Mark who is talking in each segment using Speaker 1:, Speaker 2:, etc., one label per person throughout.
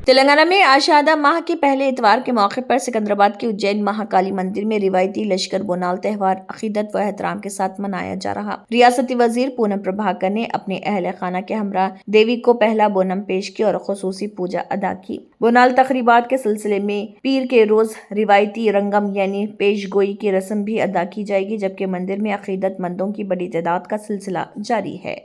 Speaker 1: तेलंगाना में आषाढ़ा माह के पहले इतवार के मौके पर सिकंदराबाद के उज्जैन महाकाली मंदिर में रिवायती लश्कर बोनाल त्योहार अकीदत व एहतराम के साथ मनाया जा रहा। रियासती वजीर पूनम प्रभाकर ने अपने अहले खाना के हमरा देवी को पहला बोनम पेश की और खुसूसी पूजा अदा की। बोनाल तकरीबात के सिलसिले में पीर के रोज रिवायती रंगम यानी पेश गोई की रस्म भी अदा की जाएगी, जबकि मंदिर में अकीदतमंदों की बड़ी तादाद का सिलसिला जारी है।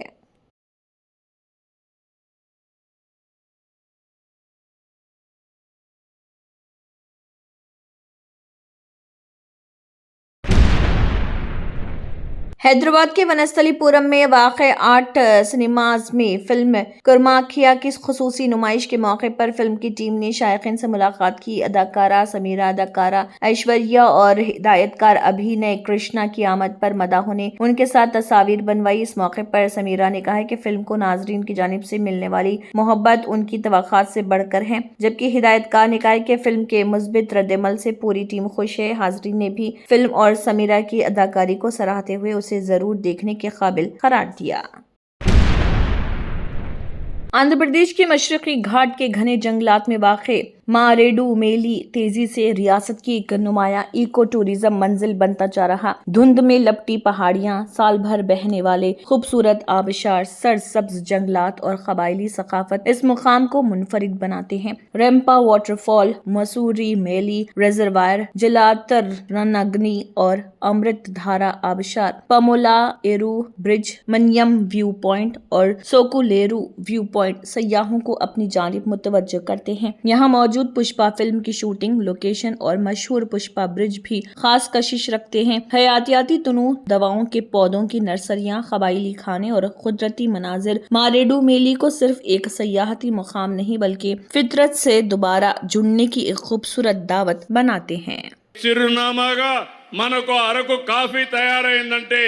Speaker 1: हैदराबाद के वनस्थलीपुरम में वाक़ आर्ट सिनेमाज में फिल्म कुर्माखिया की खुसूसी नुमाइश के मौके पर फिल्म की टीम ने शायकीन से मुलाकात की। अदाकारा समीरा, अदाकारा ऐश्वर्या और हिदायतकार अभिनय कृष्णा की आमद पर मदाहों ने उनके साथ तस्वीर बनवाई। इस मौके पर समीरा ने कहा कि फिल्म को नाजरीन की जानिब से मिलने वाली मोहब्बत उनकी तवक्कात से बढ़कर है, जबकि हिदायतकार ने कहा कि फिल्म के मुस्बित रद्दमल से पूरी टीम खुश है। हाजरीन ने भी फिल्म और समीरा की अदाकारी को सराहते हुए उसे जरूर देखने के काबिल करार दिया। आंध्र प्रदेश के मशरकी घाट के घने जंगलात में वाक़े मारेडू मेली तेजी से रियासत की एक नुमाया इको टूरिज्म मंजिल बनता जा रहा। धुंध में लपटी पहाड़ियां, साल भर बहने वाले खूबसूरत आबशार, सरसब्ज जंगलात और कबायली सकाफत इस मुकाम को मुनफरिद बनाते हैं। रेम्पा वाटरफॉल, मसूरी मेली रिजर्वायर, जलातर रनअग्नि और अमृत धारा आबशार, पमोला एरू ब्रिज, मनियम व्यू पॉइंट और सोकुलेरू व्यू पॉइंट सयाहों को अपनी जानिब मुतवज्जो करते हैं। यहाँ मौजूद पुष्पा फिल्म की शूटिंग लोकेशन और मशहूर पुष्पा ब्रिज भी खास कशिश रखते हैं। हयातियाती तनू, दवाओं के पौधों की नर्सरियां, कबायली खाने और कुदरती मनाजिर मारेडू मेली को सिर्फ एक सयाहती मुकाम नहीं बल्कि फितरत से दोबारा जुड़ने की एक खूबसूरत दावत बनाते हैं।
Speaker 2: చిరునామాగా మనకు అరకు కాఫీ తయారైందంటే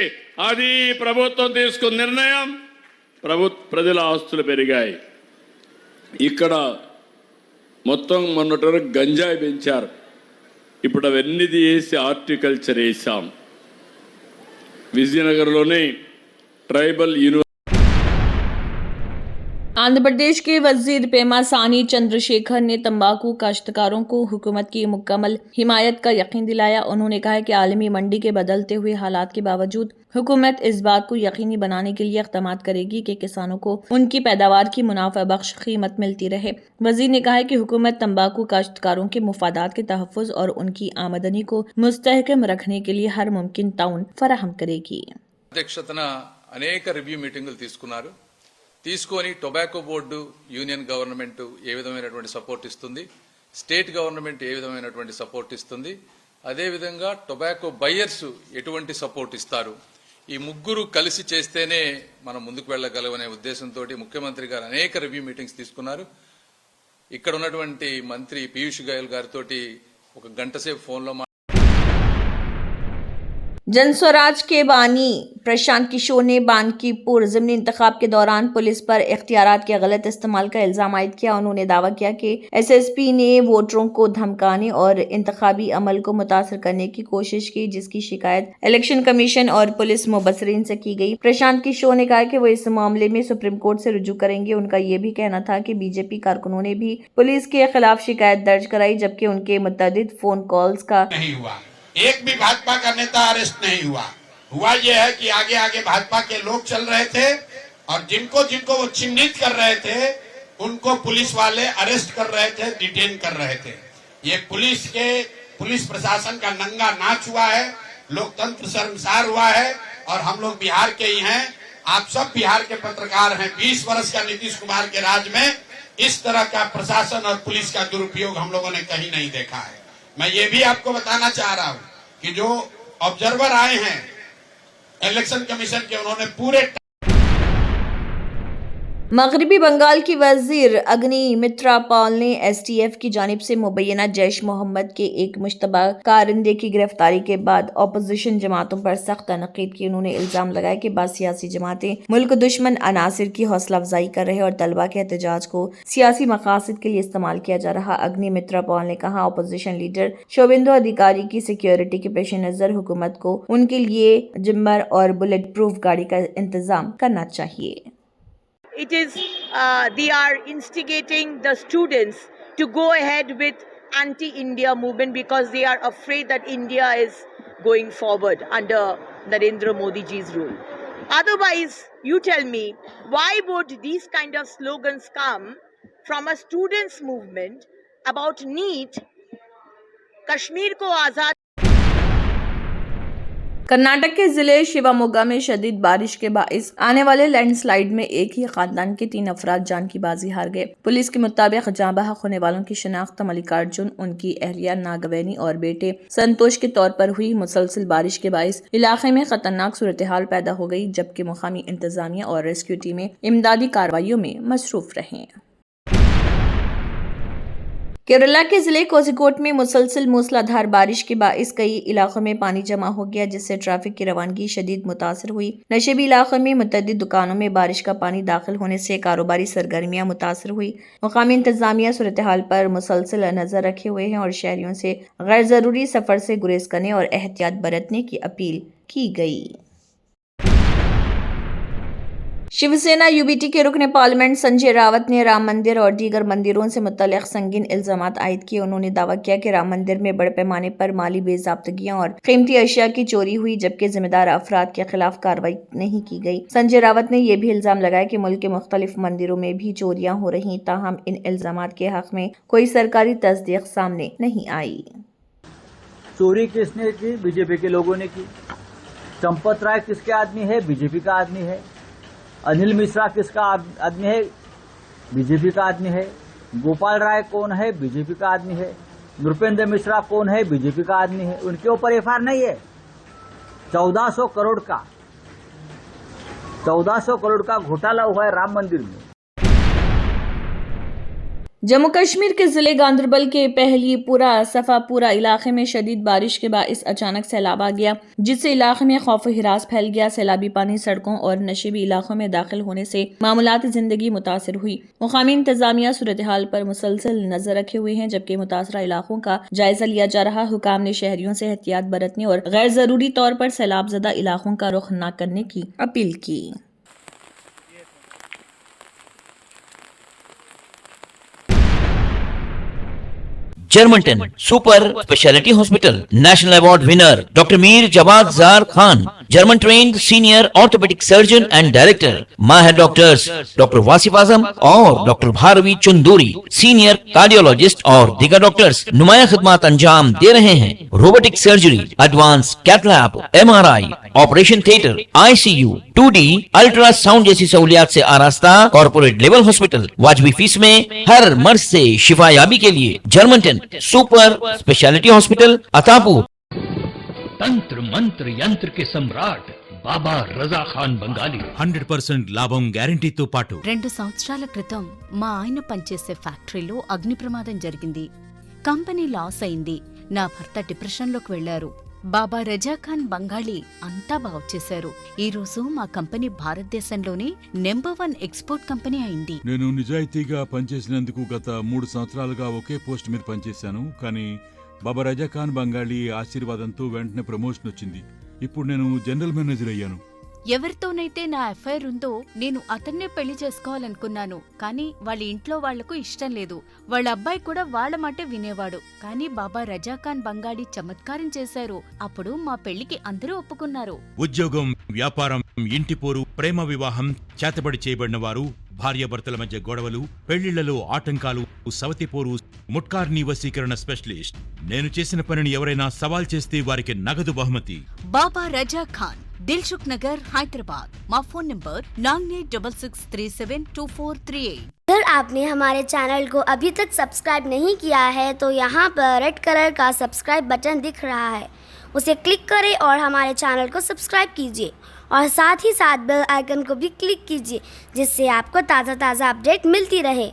Speaker 2: అది ప్రభుత్వం తీసుకున్న నిర్ణయం. ప్రజల ఆస్తులు పెరిగాయి. ఇక్కడ మొత్తం మొన్నటి వరకు గంజాయి పెంచారు. ఇప్పుడు అవన్నీ తీసి హార్టికల్చర్ వేసాం. విజయనగరంలోనే ట్రైబల్ యూనివర్సిటీ
Speaker 1: आंध्र प्रदेश के वजीर पेमा सानी चंद्रशेखर ने तंबाकू काश्तकारों को हुकूमत की मुकम्मल हिमायत का यकीन दिलाया। उन्होंने कहा कि आलमी मंडी के बदलते हुए हालात के बावजूद हुकूमत इस बात को यकीनी बनाने के लिए इक़दाम करेगी कि किसानों को उनकी पैदावार की मुनाफा बख्श कीमत मिलती रहे। वजीर ने कहा कि हुकूमत तंबाकू काश्तकारों के मुफादात के तहफ़्फ़ुज़ और उनकी आमदनी को मुस्तहकम रखने के लिए हर मुमकिन ताउन फराहम करेगी।
Speaker 3: అధ్యక్షతన అనేక రివ్యూ మీటింగులు తీసుకొని టొబాకో బోర్డు, యూనియన్ గవర్నమెంట్ ఏ విధమైనటువంటి సపోర్ట్ ఇస్తుంది, స్టేట్ గవర్నమెంట్ ఏ విధమైనటువంటి సపోర్ట్ ఇస్తుంది, అదేవిధంగా టొబాకో బయర్స్ ఎటువంటి సపోర్ట్ ఇస్తారు, ఈ ముగ్గురు కలిసి చేస్తేనే మనం ముందుకు వెళ్ళగలమనే ఉద్దేశంతో ముఖ్యమంత్రి గారు అనేక రివ్యూ మీటింగ్స్ తీసుకున్నారు. ఇక్కడ ఉన్నటువంటి మంత్రి పీయూష్ గోయల్ గారితో ఒక గంట సేపు ఫోన్లో
Speaker 1: जनस्वराज के बानी प्रशांत किशोर ने बानकीपुर ज़िमनी इंतखाब के दौरान पुलिस पर इख्तियारात के गलत इस्तेमाल का इल्ज़ाम आयद किया। उन्होंने दावा किया कि एसएसपी ने वोटरों को धमकाने और इंतखाबी अमल को मुतासर करने की कोशिश की, जिसकी शिकायत इलेक्शन कमीशन और पुलिस मुबसरीन से की गई। प्रशांत किशोर ने कहा कि वो इस मामले में सुप्रीम कोर्ट से रुजू करेंगे। उनका ये भी कहना था कि बीजेपी कारकुनों ने भी पुलिस के खिलाफ शिकायत दर्ज कराई, जबकि उनके मुतअद्दिद फोन कॉल्स का
Speaker 4: नहीं हुआ। एक भी भाजपा का नेता अरेस्ट नहीं हुआ यह है कि आगे आगे भाजपा के लोग चल रहे थे और जिनको जिनको वो चिन्हित कर रहे थे उनको पुलिस वाले अरेस्ट कर रहे थे, डिटेन कर रहे थे। ये पुलिस प्रशासन का नंगा नाच हुआ है, लोकतंत्र शर्मसार हुआ है और हम लोग बिहार के ही हैं। आप सब बिहार के पत्रकार हैं। 20 वर्ष का नीतीश कुमार के राज में इस तरह का प्रशासन और पुलिस का दुरुपयोग हम लोगों ने कहीं नहीं देखा है। मैं ये भी आपको बताना चाह रहा हूं कि जो ऑब्जर्वर आए हैं इलेक्शन कमीशन के, उन्होंने पूरे
Speaker 1: मगरबी बंगाल की वजीर अग्नि मित्रा पॉल ने एसटीएफ की जानिब से मुबैना जैश मोहम्मद के एक मुश्तबा कारिंदे की गिरफ्तारी के बाद अपोजिशन जमातों पर सख्त तनकीद की। उन्होंने इल्जाम लगाया कि बाद सियासी जमातें मुल्क दुश्मन अनासिर की हौसला अफजाई कर रहे और तलबा के एहतजाज को सियासी मकासद के लिए इस्तेमाल किया जा रहा। अग्नि मित्रा पॉल ने कहा, अपोजिशन लीडर शोभेंदु अधिकारी की सिक्योरिटी के पेश नजर हुकूमत को उनके लिए जिम्मर और बुलेट प्रूफ गाड़ी का इंतजाम करना चाहिए।
Speaker 5: It is they are instigating the students to go ahead with anti-India movement because they are afraid that India is going forward under Narendra Modi ji's rule. Otherwise, you tell me, why would these kind of slogans come from a students' movement about NEET, Kashmir ko azad?
Speaker 1: Karnataka के जिले शिवमोगा में शदीद बारिश के बाइस आने वाले landslide में एक ही खानदान के 3 अफराद जान की बाजी हार गए। पुलिस के मुताबिक जाँ बहक होने वालों की शिनाख्त मल्लिकार्जुन, उनकी अहलिया नागवेनी और बेटे संतोष के तौर पर हुई। मुसलसल बारिश के बाइस इलाके में खतरनाक सूरत हाल पैदा हो गई, जबकि मुकामी इंतजामिया और रेस्क्यू टीमें इमदादी कार्रवाइयों में मसरूफ रहे। केरला के जिले कोझिकोड में मुसलसल मूसलाधार बारिश के बाइस कई इलाकों में पानी जमा हो गया, जिससे ट्रैफिक की रवानगी शदीद मुतासर हुई। नशेबी इलाकों में मुतअद्दिद दुकानों में बारिश का पानी दाखिल होने से कारोबारी सरगर्मियां मुतासर हुई। मुकामी इंतजामिया सूरत हाल पर मुसलसल नजर रखे हुए हैं और शहरियों से गैर जरूरी सफर से गुरेज करने और एहतियात बरतने की अपील की गई। शिवसेना यूबीटी के रुकने पार्लियामेंट संजय रावत ने राम मंदिर और दीगर मंदिरों से मुतल्लिक संगीन इल्जामात आयद किए। उन्होंने दावा किया कि राम मंदिर में बड़े पैमाने पर माली बेज़ाब्तगियां और कीमती अशिया की चोरी हुई, जबकि जिम्मेदार अफराद के खिलाफ कार्रवाई नहीं की गई। संजय रावत ने यह भी इल्जाम लगाया कि मुल्क के मुख्तलिफ मंदिरों में भी चोरियां हो रही, ताहम इन इल्जामात के हक में कोई सरकारी तस्दीक सामने नहीं आई।
Speaker 6: चोरी किसने की? बीजेपी के लोगों ने की। चंपत राय किसके आदमी है? बीजेपी का आदमी है। अनिल मिश्रा किसका आदमी है? बीजेपी का आदमी है। गोपाल राय कौन है? बीजेपी का आदमी है। नृपेंद्र मिश्रा कौन है? बीजेपी का आदमी है। उनके ऊपर एफआईआर नहीं है। 1400 करोड़ का घोटाला हुआ है राम मंदिर में।
Speaker 1: जम्मू कश्मीर के जिले गांदरबल के पहलीपुरा सफापुरा इलाके में शदीद बारिश के बाइस अचानक सैलाब आ गया, जिससे इलाके में खौफ हिरास फैल गया। सैलाबी पानी सड़कों और नशेबी इलाकों में दाखिल होने से मामूलात जिंदगी मुतासर हुई। मुकामी इंतजामिया सूरत हाल पर मुसलसल नजर रखे हुए हैं, जबकि मुतासरा इलाकों का जायजा लिया जा रहा। हुकाम ने शहरियों से एहतियात बरतने और गैर जरूरी तौर पर सैलाबजदा इलाकों का रुख न करने की अपील की।
Speaker 7: Germanten super speciality hospital national award winner doctor Mir Jawad Zar Khan, German trained senior orthopaedic surgeon and director, माहिर डॉक्टर्स डॉक्टर वासिफ आजम और doctor Bharvi Chanduri, senior cardiologist और दीगर डॉक्टर्स नुमाया खिदमत अंजाम दे रहे हैं। Robotic surgery, advance cath lab, MRI, operation theatre, ICU, 2D ultrasound जैसी सहूलियात से आरास्ता कॉर्पोरेट लेवल हॉस्पिटल। वाजबी फीस में हर मर्ज से शिफायाबी के लिए Germanton super speciality hospital Attapur.
Speaker 8: तंत्र मंत्र यंत्र के सम्राट బాబా రజా ఖాన్ బంగాలి 100% లాభం గ్యారెంటీతో పాటు
Speaker 9: 2 సంవత్సరాల క్రితం మా ఆయన పనిచేసే ఫ్యాక్టరీలో అగ్ని ప్రమాదం జరిగింది. కంపెనీ లాస్ అయింది. నా భర్త డిప్రెషన్లోకి వెళ్లారు. బాబా రజా ఖాన్ బంగాళీ అంతా బాగు చేశారు. ఈ రోజు మా కంపెనీ భారతదేశంలోనే నెంబర్ 1 ఎక్స్పోర్ట్ కంపెనీ అయింది.
Speaker 10: నేను నిజాయితీగా పనిచేసినందుకు గత 3 సంవత్సరాలుగా ఒకే పోస్ట్ మీద పనిచేశాను. కానీ బాబా రజా ఖాన్ బంగాళీ ఆశీర్వాదంతో వెంటనే ప్రమోషన్ వచ్చింది. ఇప్పుడు నేను జనరల్ మేనేజర్ అయ్యాను.
Speaker 9: ఎవరితోనైతే నా ఎఫ్ఐఆర్ ఉందో నేను అతన్నే పెళ్లి చేసుకోవాలనుకున్నాను. కానీ వాళ్ళ ఇంట్లో వాళ్లకు ఇష్టం లేదు. వాళ్ళ అబ్బాయి కూడా వాళ్ళ మాట వినేవాడు. కానీ బాబా రజా ఖాన్ బంగాళీ చమత్కారం చేశారు. అప్పుడు మా పెళ్లికి అందరూ ఒప్పుకున్నారు.
Speaker 8: ఉద్యోగం, వ్యాపారం, ఇంటి పోరు, ప్రేమ వివాహం, చేతబడి చేయబడిన వారు, భార్యాభర్తల మధ్య గొడవలు, పెళ్లిళ్లలో ఆటంకాలు, సవతిపోరు, ముట్కార్నీ వశీకరణ స్పెషలిస్ట్. నేను చేసిన పనిని ఎవరైనా సవాల్ చేస్తే వారికి నగదు బహుమతి.
Speaker 9: బాబా రజా ఖాన్, दिलसुख नगर, हैदराबाद। माँ फोन नंबर 9866372438।
Speaker 11: अगर आपने हमारे चैनल को अभी तक सब्सक्राइब नहीं किया है तो यहाँ पर रेड कलर का सब्सक्राइब बटन दिख रहा है, उसे क्लिक करें और हमारे चैनल को सब्सक्राइब कीजिए और साथ ही साथ बेल आइकन को भी क्लिक कीजिए, जिससे आपको ताज़ा अपडेट मिलती रहे।